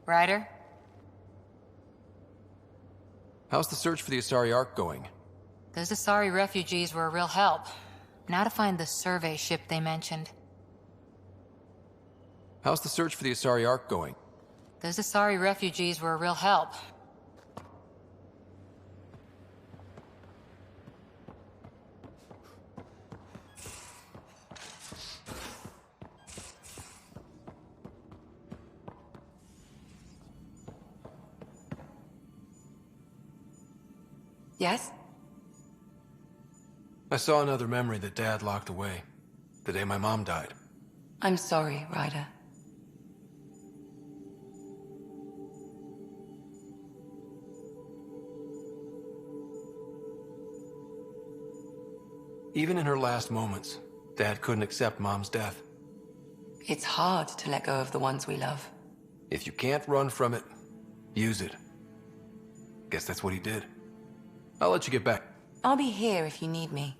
Ryder? How's the search for the Asari Ark going? Those Asari refugees were a real help. Now to find the survey ship they mentioned. How's the search for the Asari Ark going? Those Asari refugees were a real help. Yes? I saw another memory that Dad locked away. The day my mom died. I'm sorry, Ryder. Even in her last moments, Dad couldn't accept Mom's death. It's hard to let go of the ones we love. If you can't run from it, use it. Guess that's what he did. I'll let you get back. I'll be here if you need me.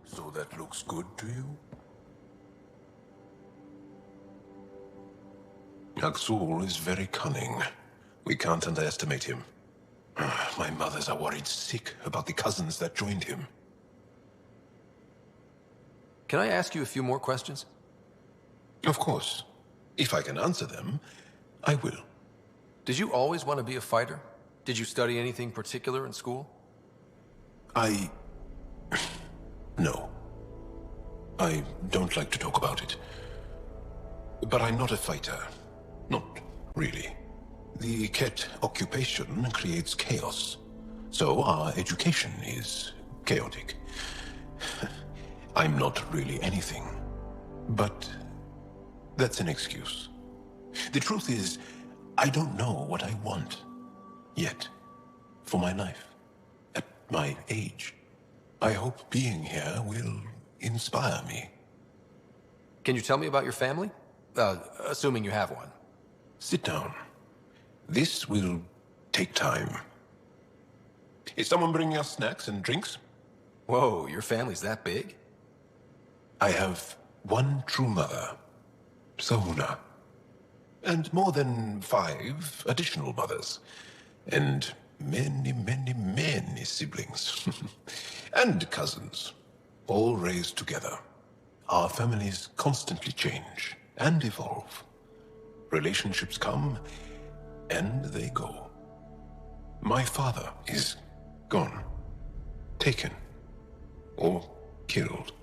So that looks good to you? Aksul is very cunning. We can't underestimate him. My mothers are worried sick about the cousins that joined him. Can I ask you a few more questions? Of course. If I can answer them, I will. Did you always want to be a fighter? Did you study anything particular in school? No. I don't like to talk about it. But I'm not a fighter. Not really. The Ket occupation creates chaos. So our education is chaotic. I'm not really anything. But that's an excuse. The truth is, I don't know what I want. Yet. For my life. At my age. I hope being here will inspire me. Can you tell me about your family? Assuming you have one. Sit down. This will take time. Is someone bringing us snacks and drinks? Whoa, your family's that big? I have one true mother, Sahuna, and more than 5 additional mothers, and many, many, many siblings, and cousins, all raised together. Our families constantly change and evolve. Relationships come and they go. My father is gone, taken, or killed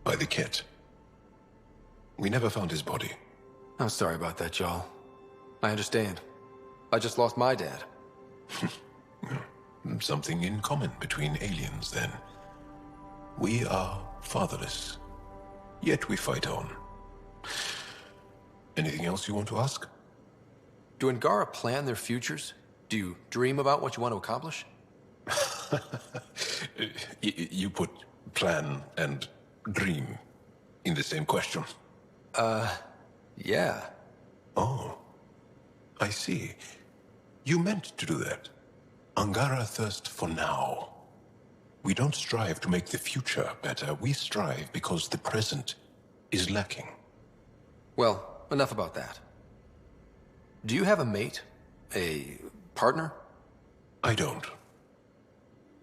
by the Ket. We never found his body. I'm sorry about that, Jarl. I understand. I just lost my dad. Something in common between aliens, then. We are fatherless, yet we fight on. Anything else you want to ask? Do Angara plan their futures? Do you dream about what you want to accomplish? You put plan and dream in the same question. Yeah. Oh, I see. You meant to do that. Angara thirsts for now. We don't strive to make the future better. We strive because the present is lacking. Well, enough about that. Do you have a mate? A partner? I don't.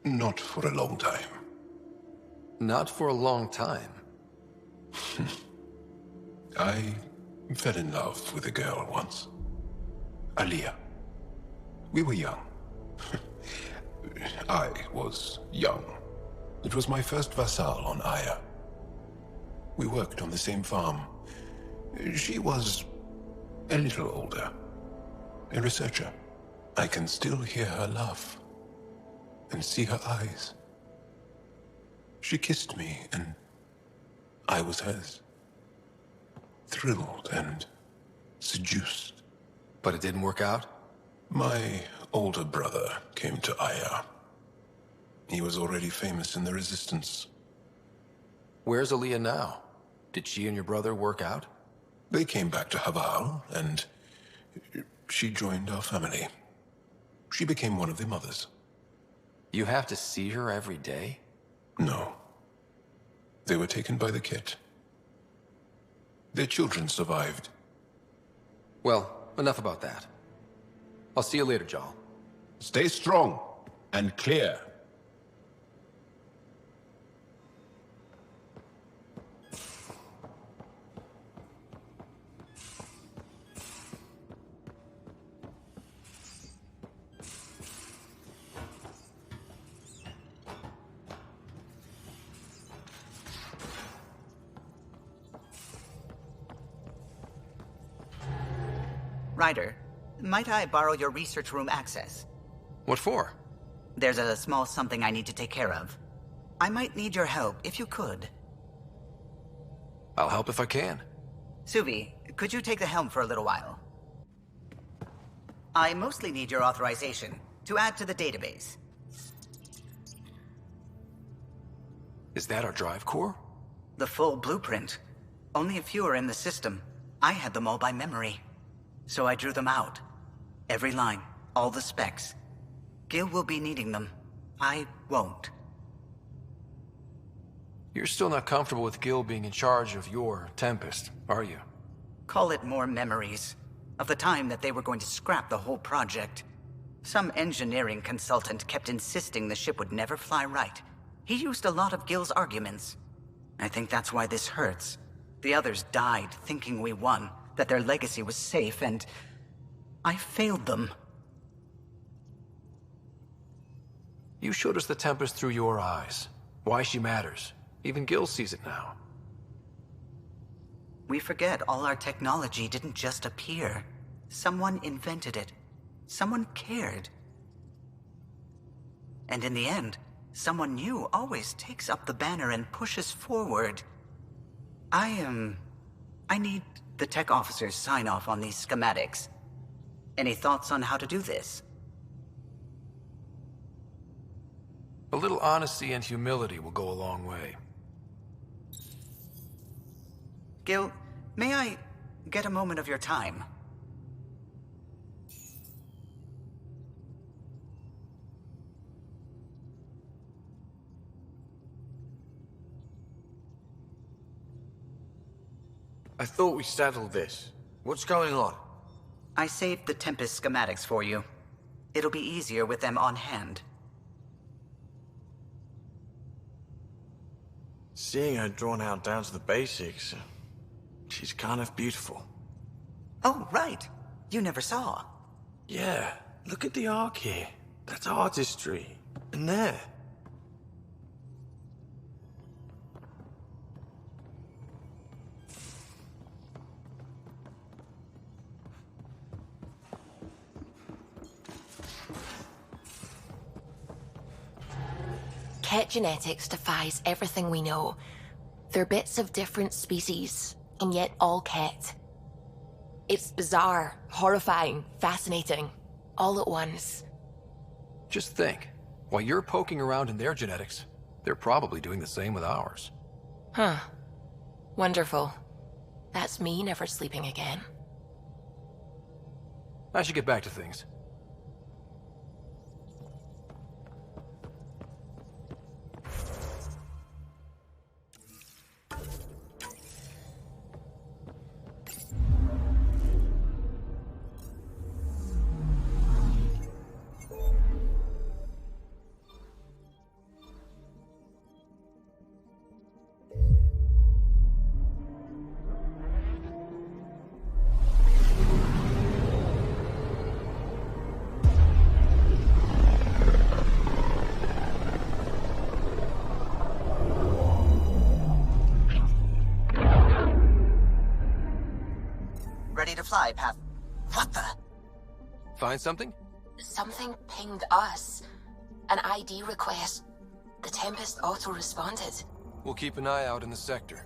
Not for a long time. Not for a long time. I fell in love with a girl once. Aliyah. We were young. I was young. It was my first vassal on Aya. We worked on the same farm. She was a little older. A researcher. I can still hear her laugh. And see her eyes. She kissed me and I was hers. Thrilled and seduced. But it didn't work out? My older brother came to Aya He was already famous in the Resistance. Where's Aaliyah now? Did she and your brother work out? They came back to Haval, and she joined our family. She became one of the mothers. You have to see her every day? No. They were taken by the Kett. Their children survived. Well, enough about that. I'll see you later, Jal. Stay strong and clear. Ryder, might I borrow your research room access? What for? There's a small something I need to take care of. I might need your help, if you could. I'll help if I can. Suvi, could you take the helm for a little while? I mostly need your authorization to add to the database. Is that our drive core? The full blueprint. Only a few are in the system. I had them all by memory. So I drew them out. Every line, all the specs. Gil will be needing them. I won't. You're still not comfortable with Gil being in charge of your Tempest, are you? Call it more memories of the time that they were going to scrap the whole project. Some engineering consultant kept insisting the ship would never fly right. He used a lot of Gil's arguments. I think that's why this hurts. The others died thinking we won, that their legacy was safe, and I failed them. You showed us the Tempest through your eyes. Why she matters. Even Gil sees it now. We forget all our technology didn't just appear. Someone invented it. Someone cared. And in the end, someone new always takes up the banner and pushes forward. I need the tech officer's sign-off on these schematics. Any thoughts on how to do this? A little honesty and humility will go a long way. Gil, may I get a moment of your time? I thought we settled this. What's going on? I saved the Tempest schematics for you. It'll be easier with them on hand. Seeing her drawn out down to the basics, she's kind of beautiful. Oh, right. You never saw. Yeah, look at the arc here. That's artistry. And there. Kett genetics defies everything we know. They're bits of different species, and yet all Kett. It's bizarre, horrifying, fascinating, all at once. Just think, while you're poking around in their genetics, they're probably doing the same with ours. Huh. Wonderful. That's me never sleeping again. I should get back to things. Ready to fly, Path. What the? Find something? Something pinged us. An ID request. The Tempest auto-responded. We'll keep an eye out in the sector.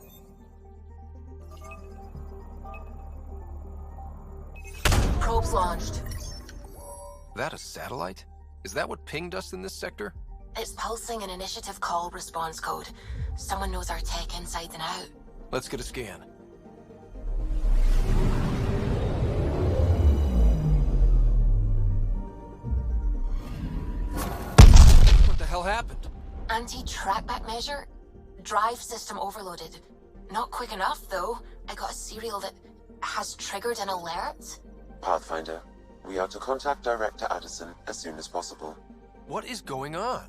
Probes launched. That a satellite? Is that what pinged us in this sector? It's pulsing an initiative call response code. Someone knows our tech inside and out. Let's get a scan. What the hell happened? Anti-trackback measure? Drive system overloaded. Not quick enough, though. I got a serial that has triggered an alert. Pathfinder, we are to contact Director Addison as soon as possible. What is going on?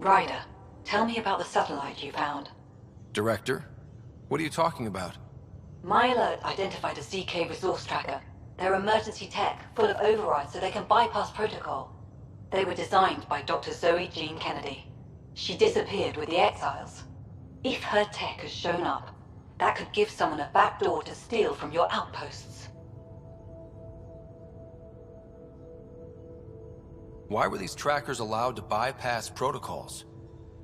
Ryder, tell me about the satellite you found. Director? What are you talking about? My alert identified a ZK resource tracker. They're emergency tech, full of overrides so they can bypass protocol. They were designed by Dr. Zoe Jean Kennedy. She disappeared with the Exiles. If her tech has shown up, that could give someone a backdoor to steal from your outposts. Why were these trackers allowed to bypass protocols?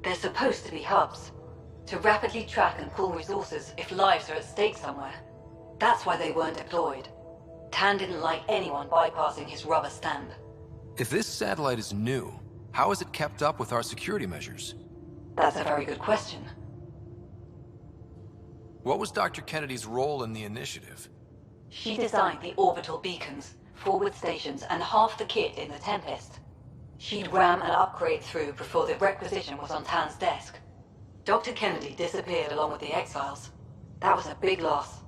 They're supposed to be hubs, to rapidly track and pull resources if lives are at stake somewhere. That's why they weren't deployed. Tan didn't like anyone bypassing his rubber stamp. If this satellite is new, how is it kept up with our security measures? That's a very good question. What was Dr. Kennedy's role in the initiative? She designed the orbital beacons, forward stations, and half the kit in the Tempest. She'd ram an upgrade through before the requisition was on Tan's desk. Dr. Kennedy disappeared along with the Exiles. That was a big loss.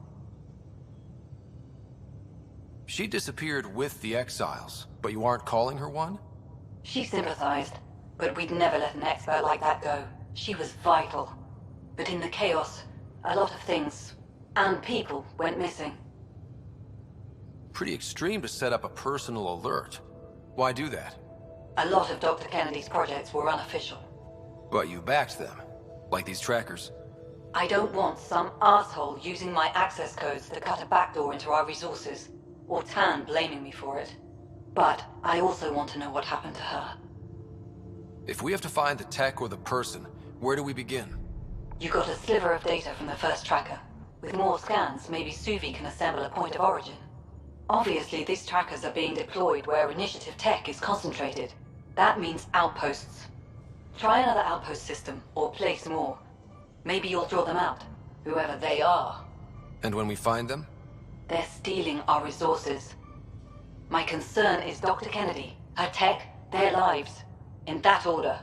She disappeared with the Exiles, but you aren't calling her one? She sympathized, but we'd never let an expert like that go. She was vital. But in the chaos, a lot of things, and people, went missing. Pretty extreme to set up a personal alert. Why do that? A lot of Dr. Kennedy's projects were unofficial. But you backed them, like these trackers. I don't want some asshole using my access codes to cut a backdoor into our resources, or Tan blaming me for it. But I also want to know what happened to her. If we have to find the tech or the person, where do we begin? You got a sliver of data from the first tracker. With more scans, maybe Suvi can assemble a point of origin. Obviously, these trackers are being deployed where initiative tech is concentrated. That means outposts. Try another outpost system, or place more. Maybe you'll draw them out, whoever they are. And when we find them? They're stealing our resources. My concern is Dr. Kennedy, her tech, their lives. In that order.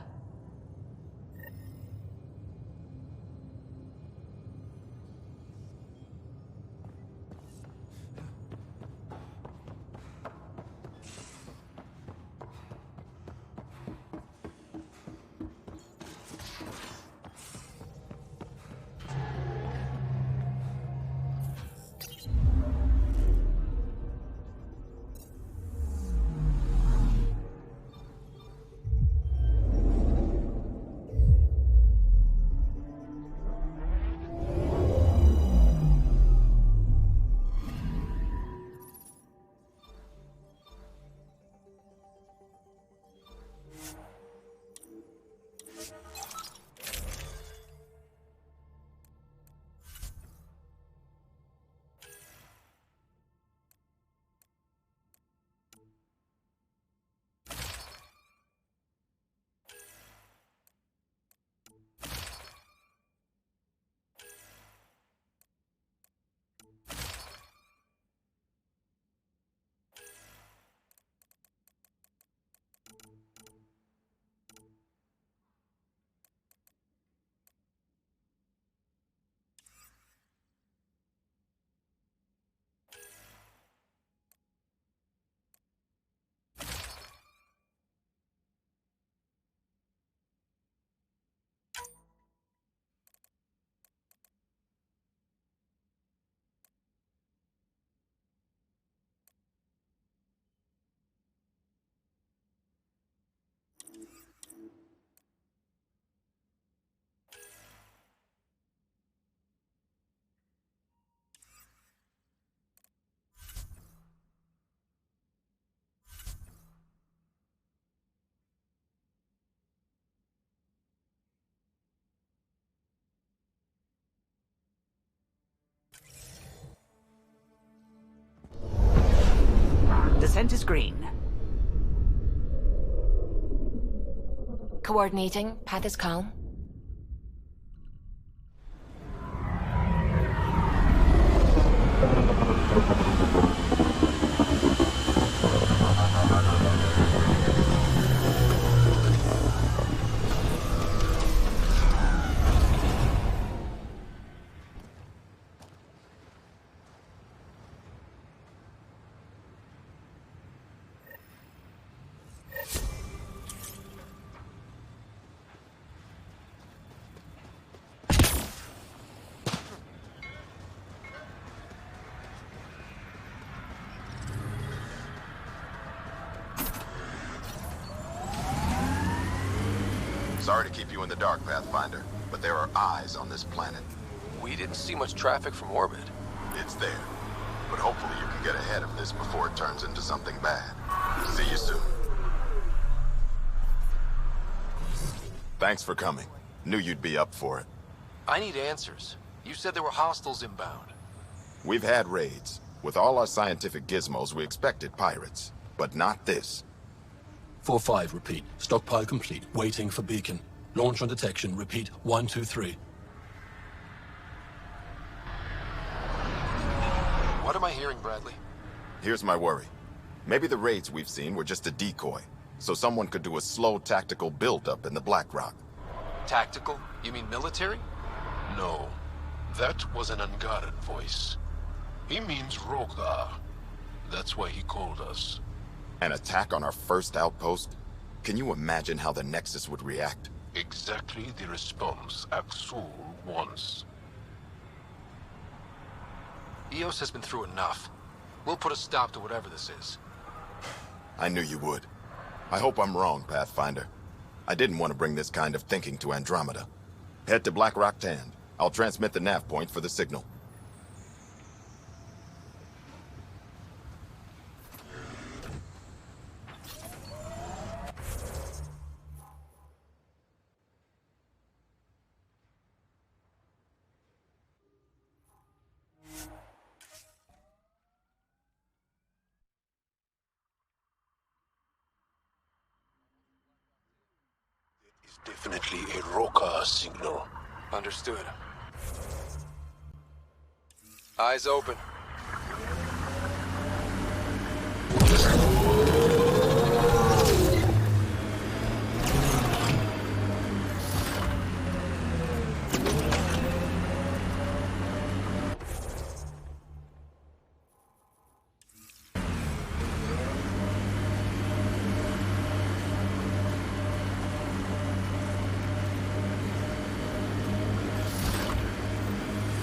Descent is green. Coordinating. Path is calm. Sorry to keep you in the dark, Pathfinder, but there are eyes on this planet. We didn't see much traffic from orbit. It's there. But hopefully you can get ahead of this before it turns into something bad. See you soon. Thanks for coming. Knew you'd be up for it. I need answers. You said there were hostiles inbound. We've had raids. With all our scientific gizmos, we expected pirates. But not this. 4-5, repeat. Stockpile complete. Waiting for beacon. Launch on detection. Repeat. 1-2-3. What am I hearing, Bradley? Here's my worry. Maybe the raids we've seen were just a decoy, so someone could do a slow tactical build-up in the Black Rock. Tactical? You mean military? No, that was an unguarded voice. He means Rogar. That's why he called us. An attack on our first outpost? Can you imagine how the Nexus would react? Exactly the response Axul wants. EOS has been through enough. We'll put a stop to whatever this is. I knew you would. I hope I'm wrong, Pathfinder. I didn't want to bring this kind of thinking to Andromeda. Head to Black Rock Tand. I'll transmit the nav point for the signal. Definitely a Rogar signal. Understood. Eyes open.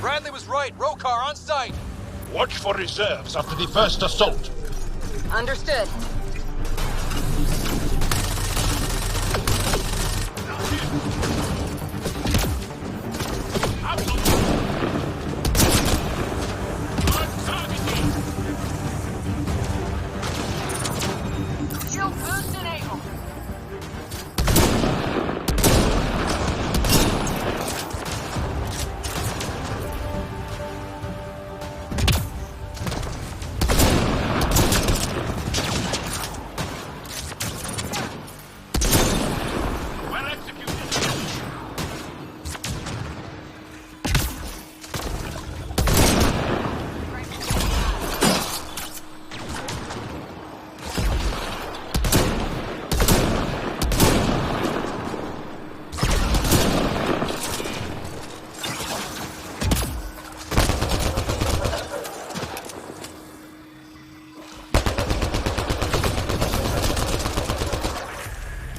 Bradley was right. Rokar on site. Watch for reserves after the first assault. Understood. Shield boost enabled.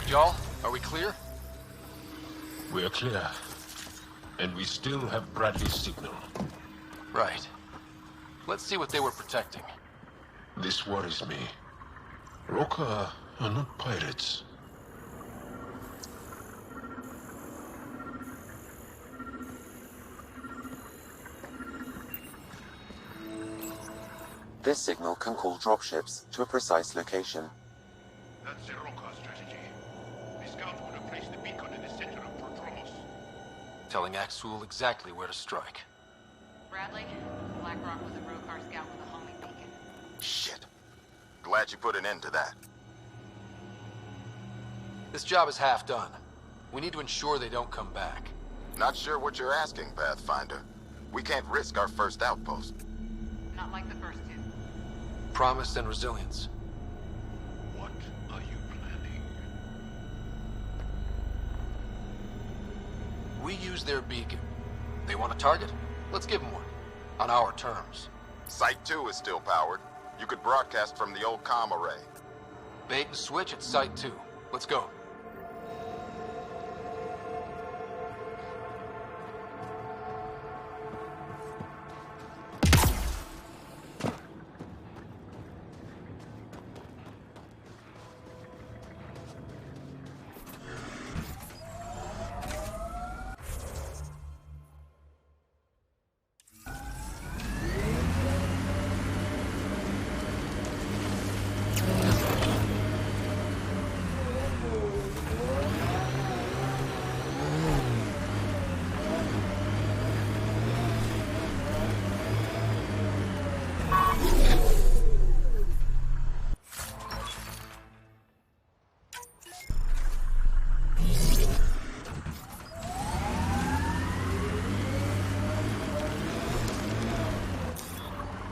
Y'all, are we clear? We're clear. And we still have Bradley's signal. Right. Let's see what they were protecting. This worries me. Rogar are not pirates. This signal can call dropships to a precise location. That's the Rogar strategy. The scout would have placed the beacon in the center of Prodromos. Telling Axul exactly where to strike. Bradley, Black Rock was a Rokar scout with a homing beacon. Shit. Glad you put an end to that. This job is half done. We need to ensure they don't come back. Not sure what you're asking, Pathfinder. We can't risk our first outpost. Not like the first two. Promise and resilience. What are you planning? We use their beacon. They want a target? Let's give them one. On our terms. Site 2 is still powered. You could broadcast from the old comm array. Bait and switch at Site 2. Let's go.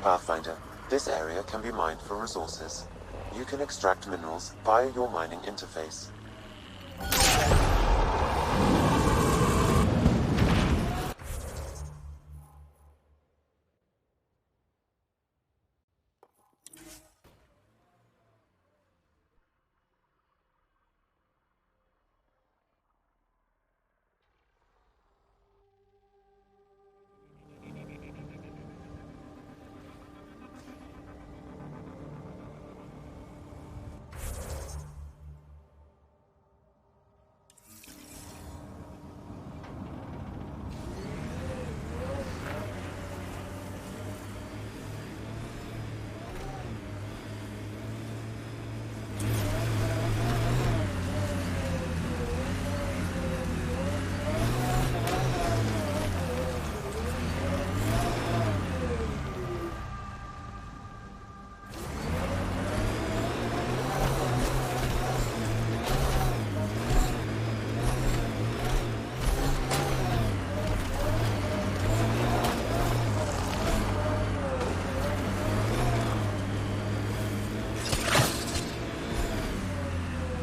Pathfinder, this area can be mined for resources. You can extract minerals via your mining interface.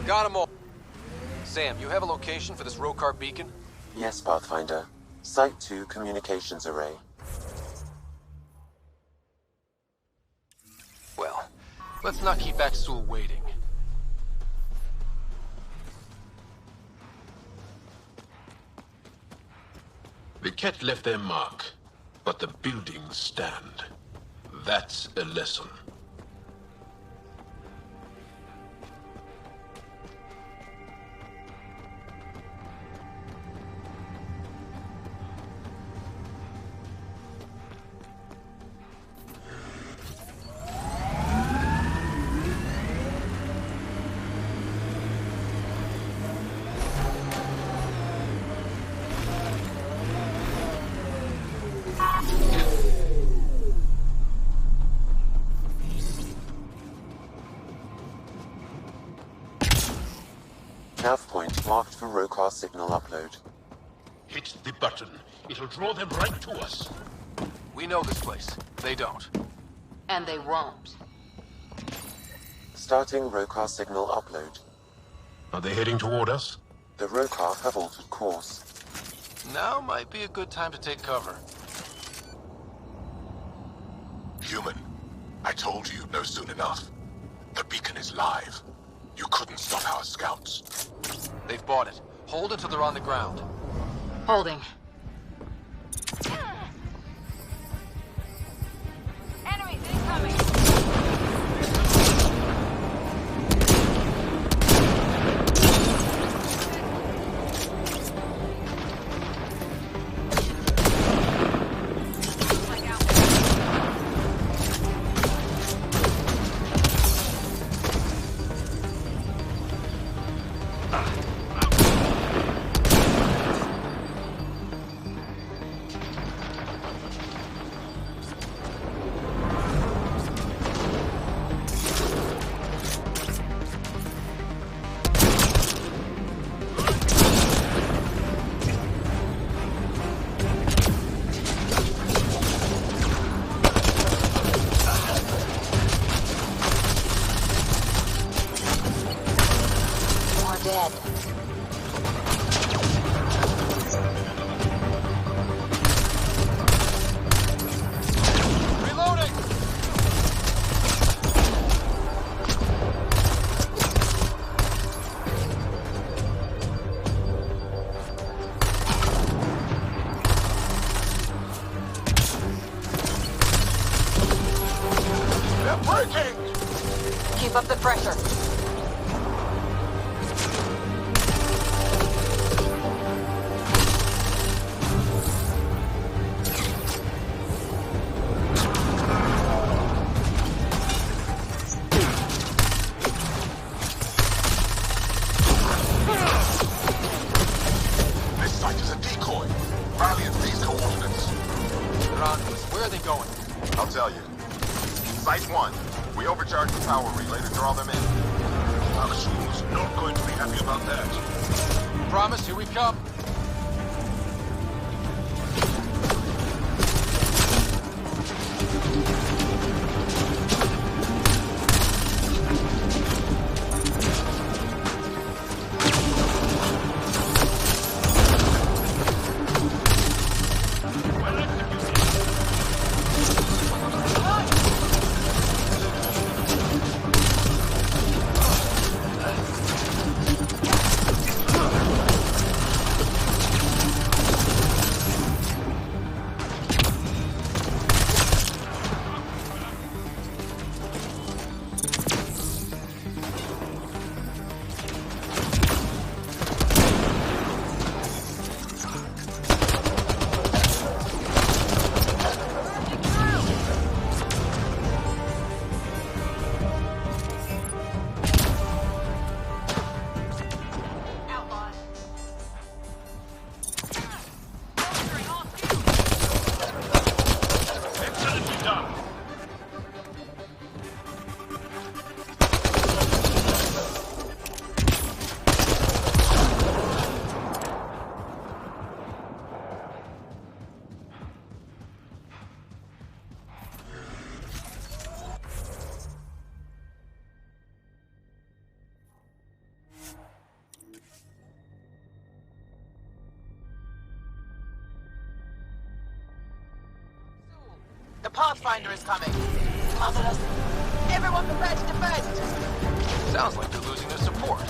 Got them all. Sam, you have a location for this Rokar beacon? Yes, Pathfinder. Site 2 communications array. Well, let's not keep Axul waiting. The Ket left their mark, but the buildings stand. That's a lesson. Nav point marked for Rokar signal upload. Hit the button. It'll draw them right to us. We know this place. They don't. And they won't. Starting Rokar signal upload. Are they heading toward us? The Rokar have altered course. Now might be a good time to take cover. Human, I told you you'd know soon enough. The beacon is live. You couldn't stop our scouts. They've bought it. Hold it till they're on the ground. Holding. Enemies incoming! They're breaking! Keep up the pressure. This site is a decoy. Valiant these coordinates. They're on us. Where are they going? I'll tell you. Site 1. We overcharged the power relay to draw them in. Axel's not going to be happy about that. Promise, here we come. The Pathfinder is coming. Marvelous. Everyone prepared to defend. Sounds like they're losing their support.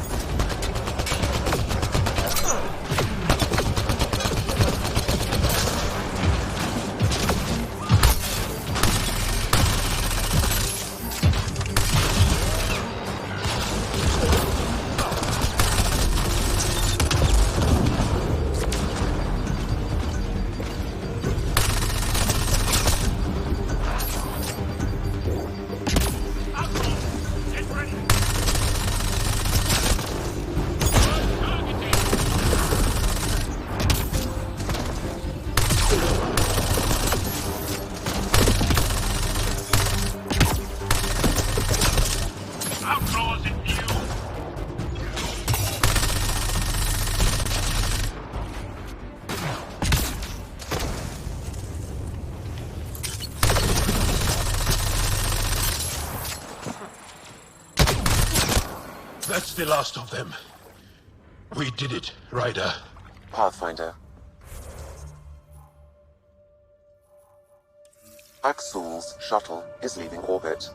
That's the last of them. We did it, Ryder. Pathfinder. Axel's shuttle is leaving orbit.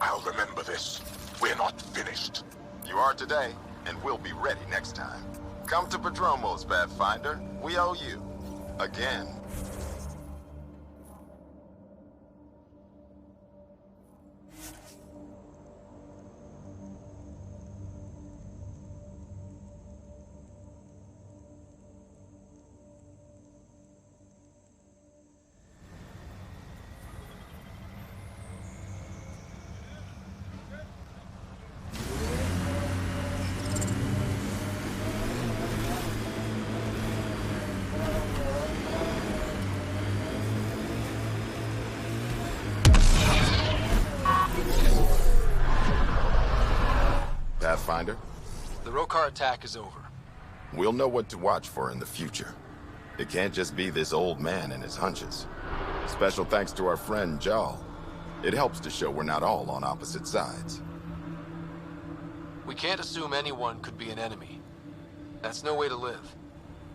I'll remember this. We're not finished. You are today, and we'll be ready next time. Come to Prodromos, Pathfinder. We owe you. Again. Pathfinder? The Rokar attack is over. We'll know what to watch for in the future. It can't just be this old man and his hunches. Special thanks to our friend Jal. It helps to show we're not all on opposite sides. We can't assume anyone could be an enemy. That's no way to live.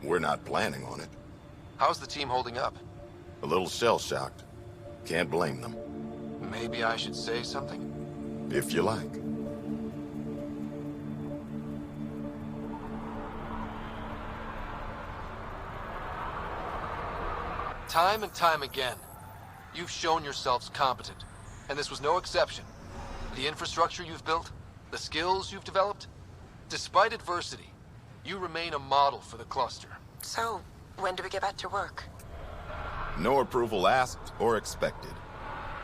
We're not planning on it. How's the team holding up? A little shell-shocked. Can't blame them. Maybe I should say something? If you like. Time and time again, you've shown yourselves competent, and this was no exception. The infrastructure you've built, the skills you've developed, despite adversity, you remain a model for the cluster. So, when do we get back to work? No approval asked or expected.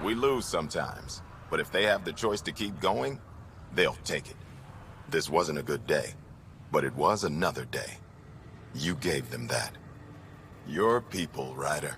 We lose sometimes, but if they have the choice to keep going, they'll take it. This wasn't a good day, but it was another day. You gave them that. Your people, Ryder.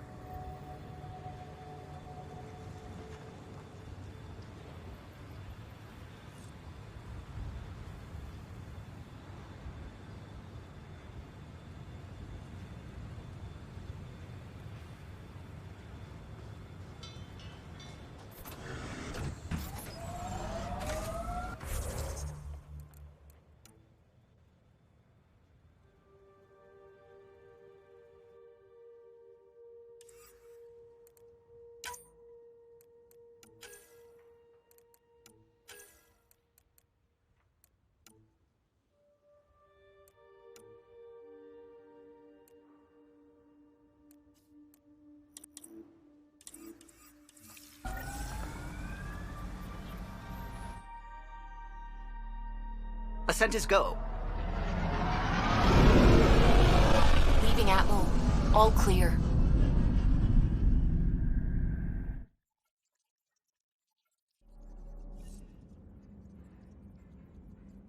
Ascent is go. Leaving Atmo. All clear.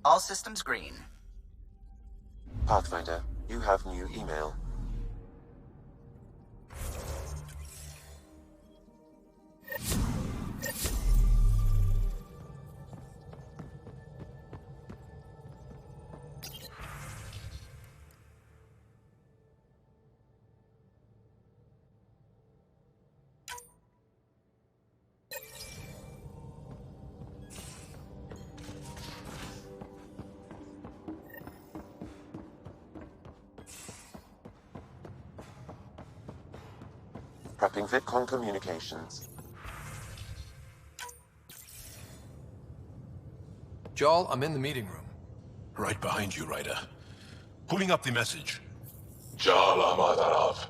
All systems green. Pathfinder, you have new email. Prepping VidCon communications. Jarl, I'm in the meeting room. Right behind you, Ryder. Pulling up the message. Jala Madarav,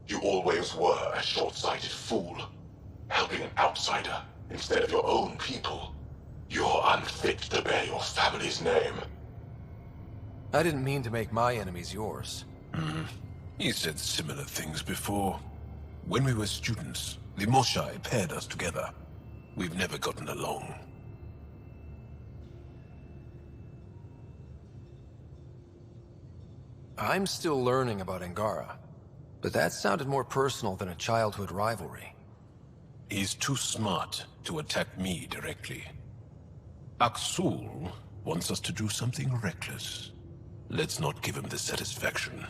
you always were a short-sighted fool. Helping an outsider instead of your own people. You're unfit to bear your family's name. I didn't mean to make my enemies yours. You said similar things before. When we were students, the Moshai paired us together. We've never gotten along. I'm still learning about Angara, but that sounded more personal than a childhood rivalry. He's too smart to attack me directly. Aksul wants us to do something reckless. Let's not give him the satisfaction.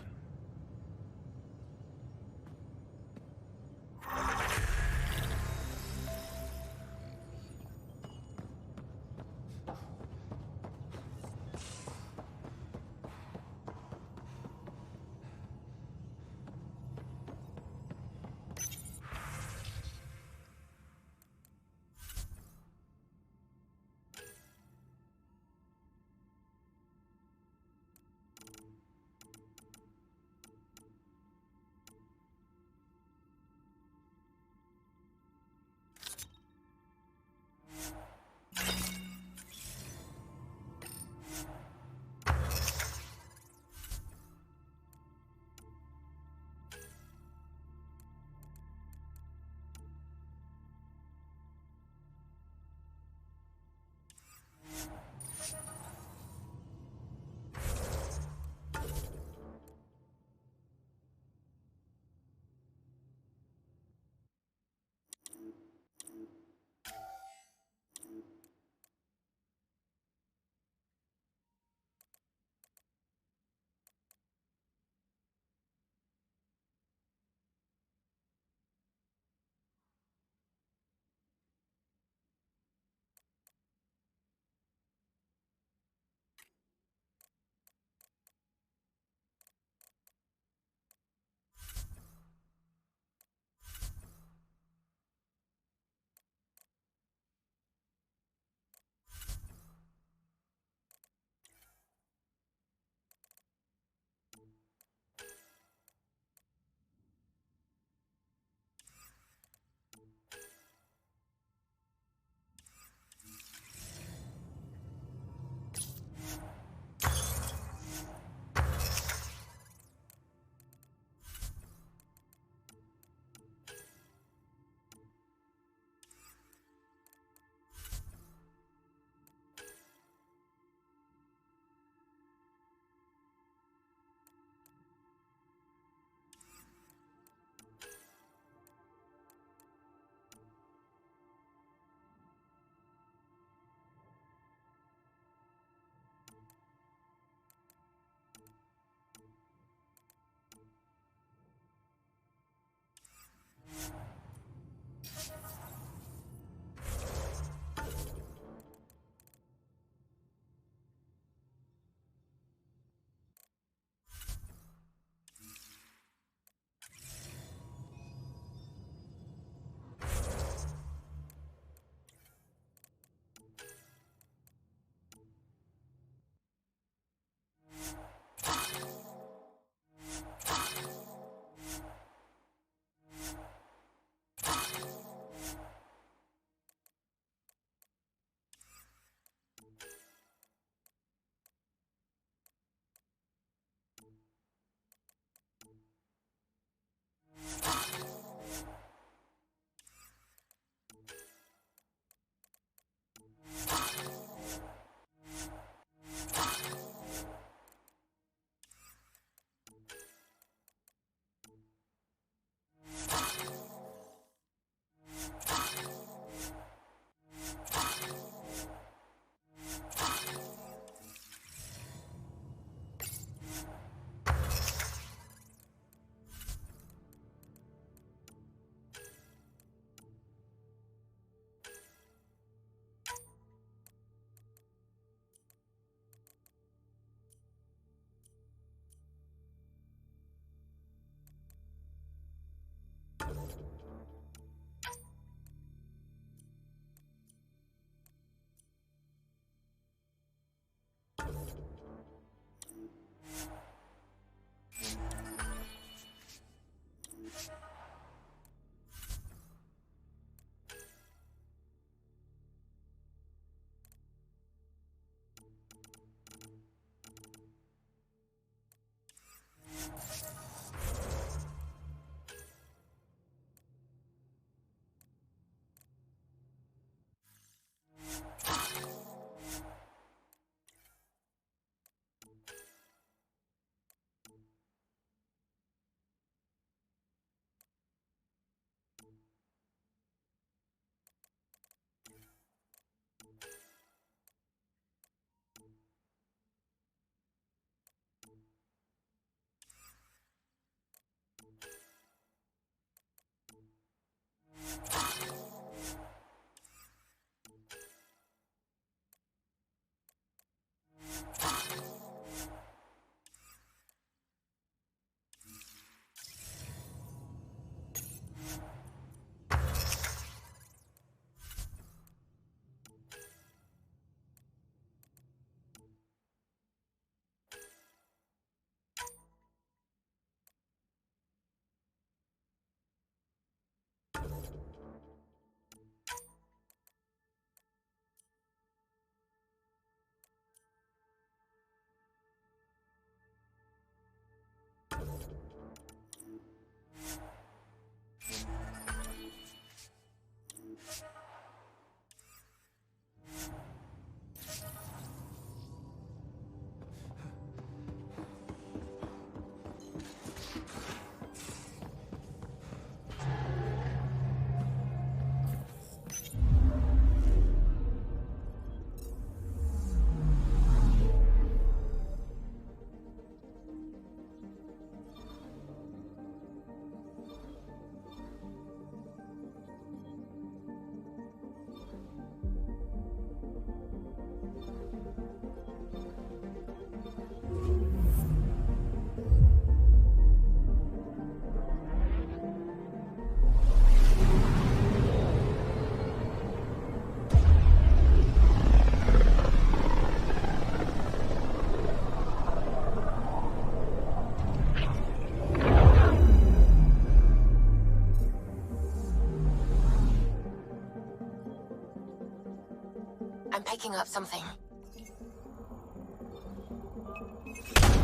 I'm picking up something.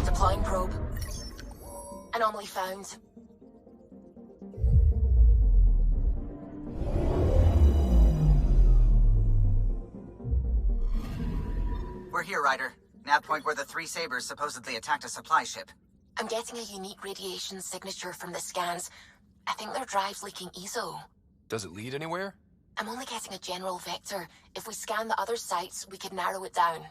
Deploying probe. Anomaly found. We're here, Ryder. Nav point where the three Sabres supposedly attacked a supply ship. I'm getting a unique radiation signature from the scans. I think their drive's leaking ESO. Does it lead anywhere? I'm only getting a general vector. If we scan the other sites, we could narrow it down.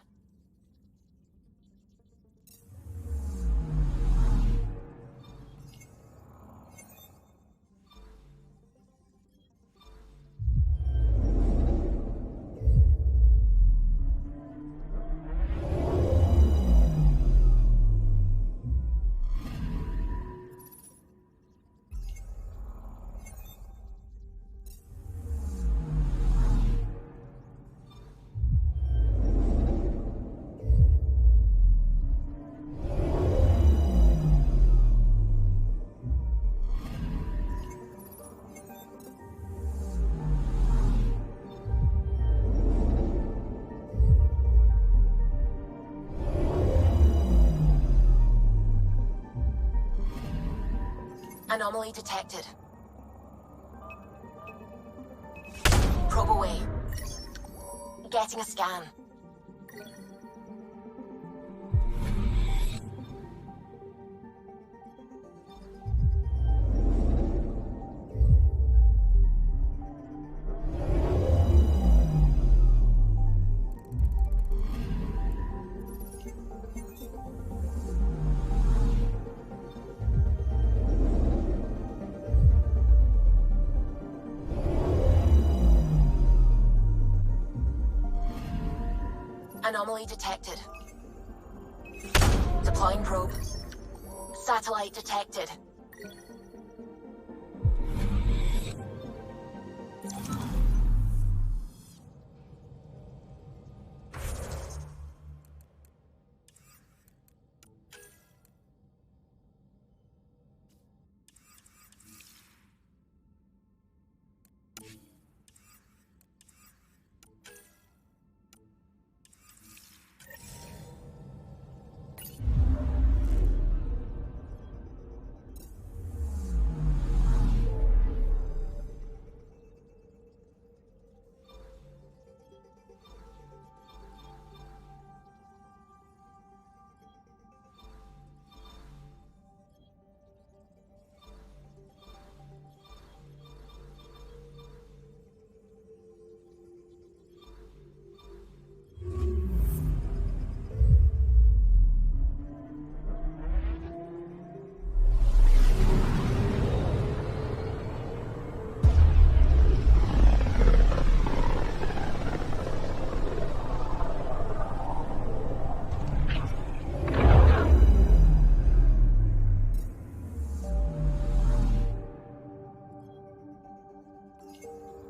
Anomaly detected. Probe away. Getting a scan. Anomaly detected. Deploying probe. Satellite detected.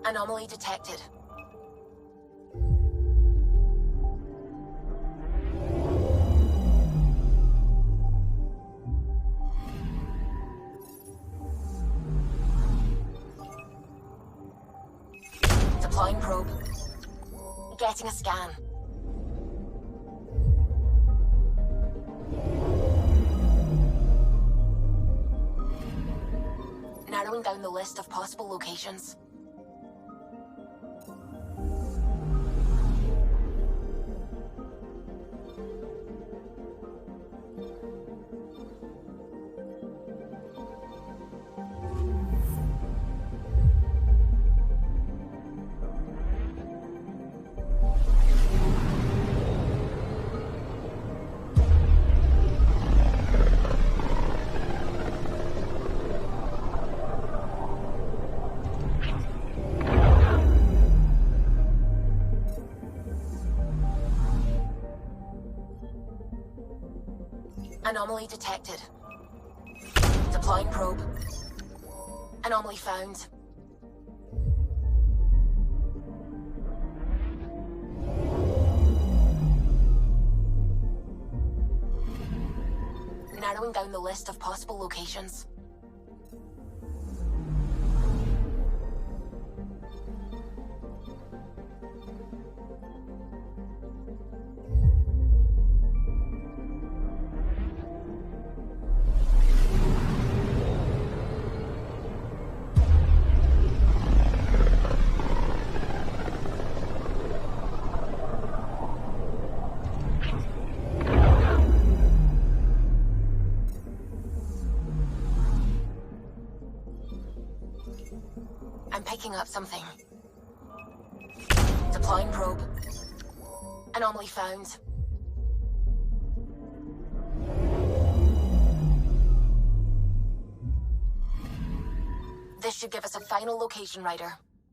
Anomaly detected. Deploying probe. Getting a scan. Narrowing down the list of possible locations. Anomaly detected. Deploying probe. Anomaly found. Narrowing down the list of possible locations. up something. Deploying probe. Anomaly found. This should give us a final location, Ryder.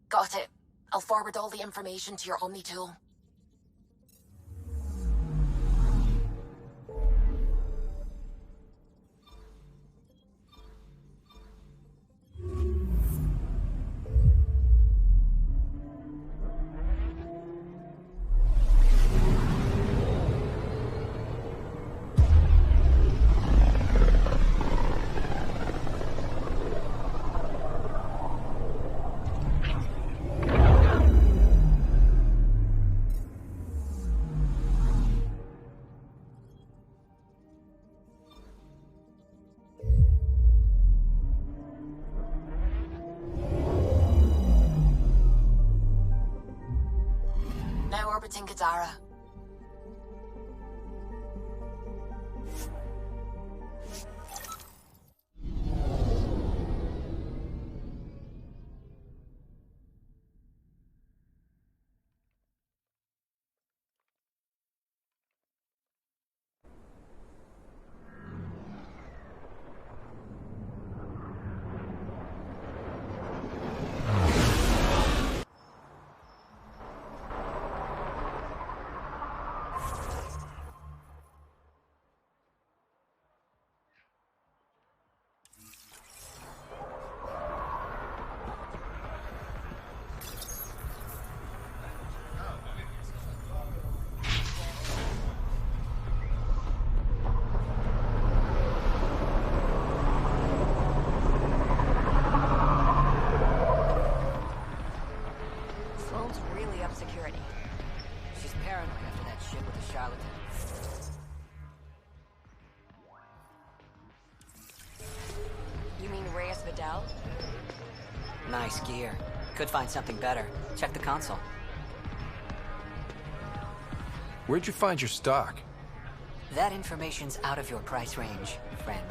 Got it. I'll forward all the information to your Omni tool. Now orbiting Kadara. Nice gear. Could find something better. Check the console. Where'd you find your stock? That information's out of your price range, friend.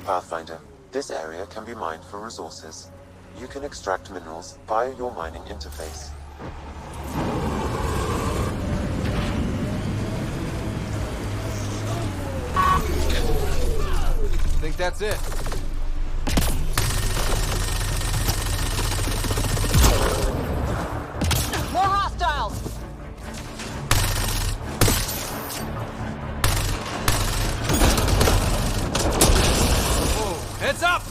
Pathfinder, this area can be mined for resources. You can extract minerals via your mining interface. Think that's it? More hostiles! Whoa, heads up!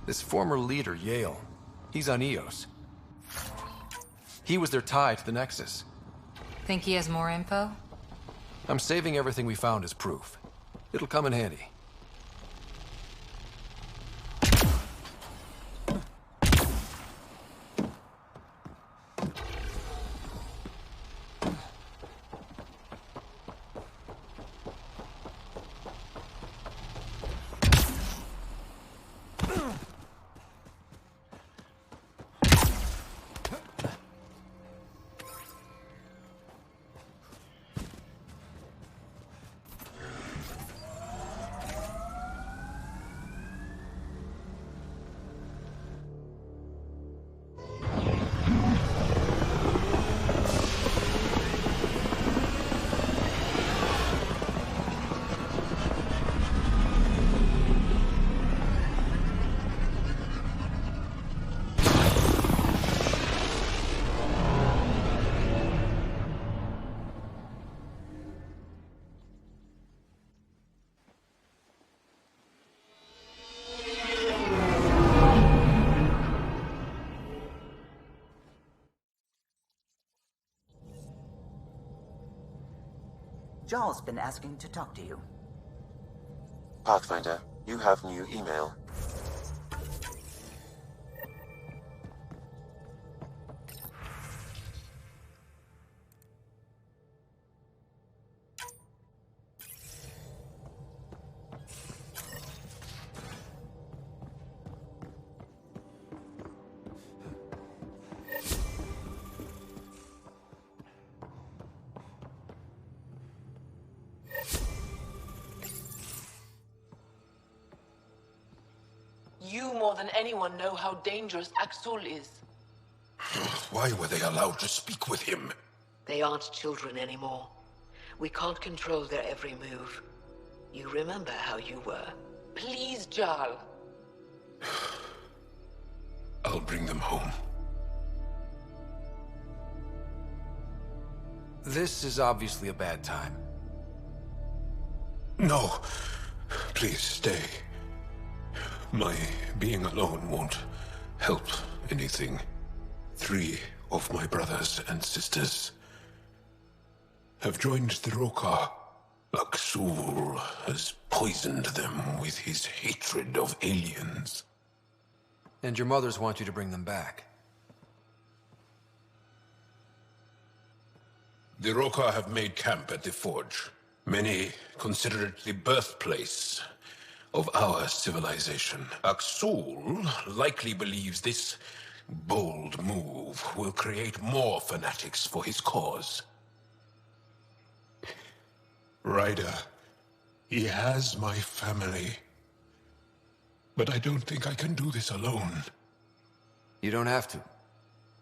This former leader, Yale, he's on Eos. He was their tie to the Nexus. Think he has more info? I'm saving everything we found as proof. It'll come in handy. Jarl's been asking to talk to you. Pathfinder, you have new email. You more than anyone know how dangerous Axul is. Why were they allowed to speak with him? They aren't children anymore. We can't control their every move. You remember how you were. Please, Jarl. I'll bring them home. This is obviously a bad time. No. Please stay. My being alone won't help anything. 3 of my brothers and sisters have joined the Rokar. Axul has poisoned them with his hatred of aliens. And your mothers want you to bring them back. The Rokar have made camp at the Forge. Many consider it the birthplace of our civilization. Axul likely believes this bold move will create more fanatics for his cause. Ryder, he has my family. But I don't think I can do this alone. You don't have to.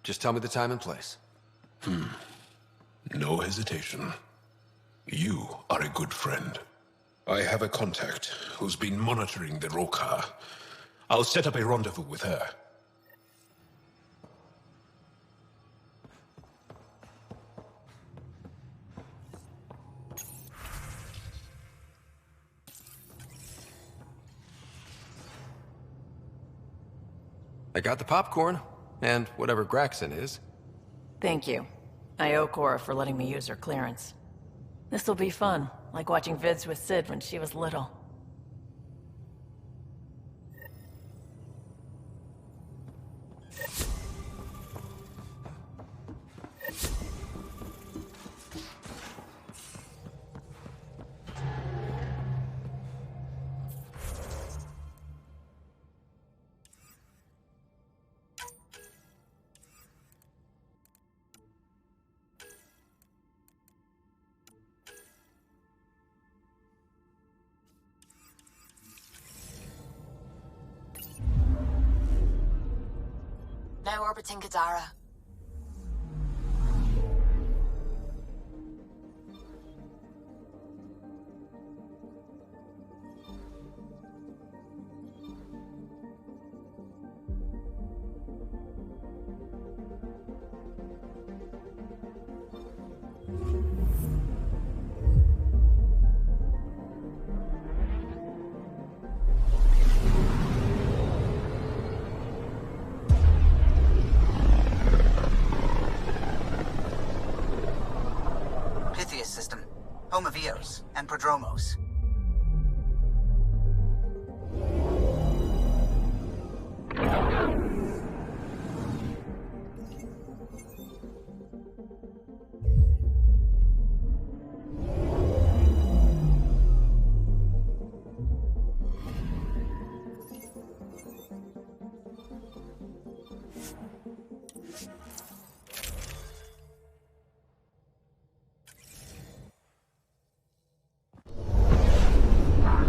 Just tell me the time and place. No hesitation. You are a good friend. I have a contact who's been monitoring the Roka. I'll set up a rendezvous with her. I got the popcorn, and whatever Graxon is. Thank you. I owe Cora for letting me use her clearance. This'll be fun, like watching vids with Sid when she was little. Now orbiting Gadara. Home of Eos and Prodromos.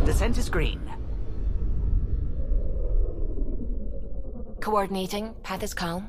Descent is green. Coordinating. Path is calm.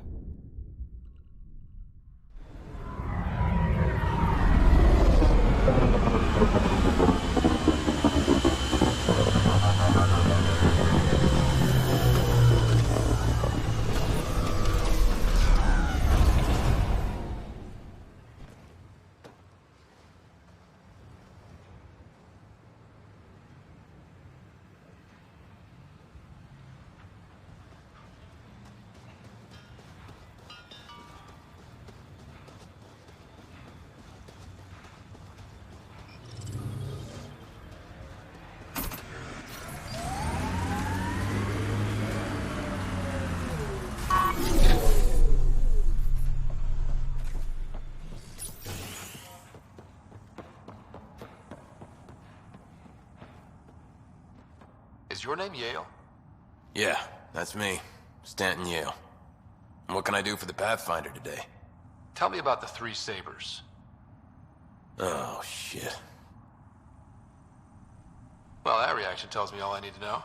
Is your name Yale? Yeah, that's me. Stanton Yale. And what can I do for the Pathfinder today? Tell me about the Three Sabers. Oh, shit. Well, that reaction tells me all I need to know.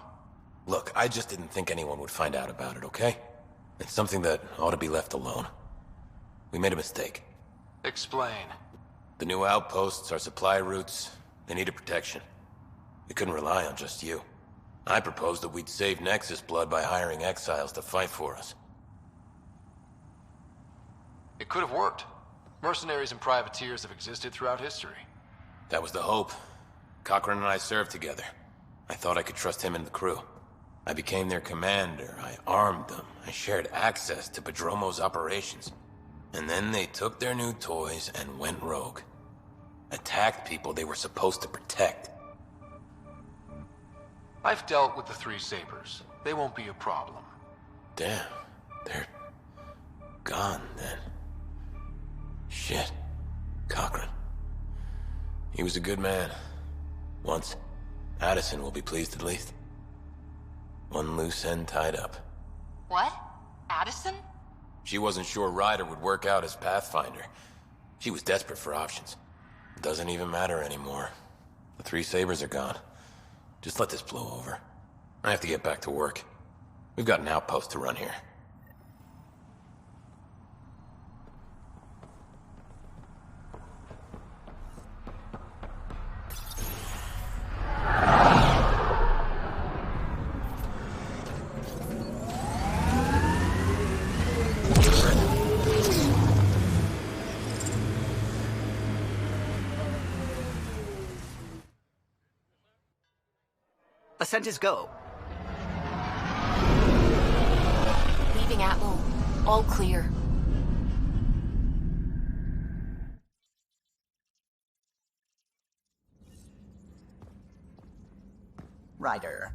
Look, I just didn't think anyone would find out about it, okay? It's something that ought to be left alone. We made a mistake. Explain. The new outposts, our supply routes, they needed protection. We couldn't rely on just you. I proposed that we'd save Nexus blood by hiring exiles to fight for us. It could have worked. Mercenaries and privateers have existed throughout history. That was the hope. Cochran and I served together. I thought I could trust him and the crew. I became their commander, I armed them, I shared access to Prodromos' operations. And then they took their new toys and went rogue. Attacked people they were supposed to protect. I've dealt with the Three Sabers. They won't be a problem. Damn, they're gone then. Shit. Cochran. He was a good man. Once. Addison will be pleased at least. One loose end tied up. What? Addison? She wasn't sure Ryder would work out as Pathfinder. She was desperate for options. It doesn't even matter anymore. The Three Sabers are gone. Just let this blow over. I have to get back to work. We've got an outpost to run here. descent is go. Leaving Atmo. All clear. Ryder,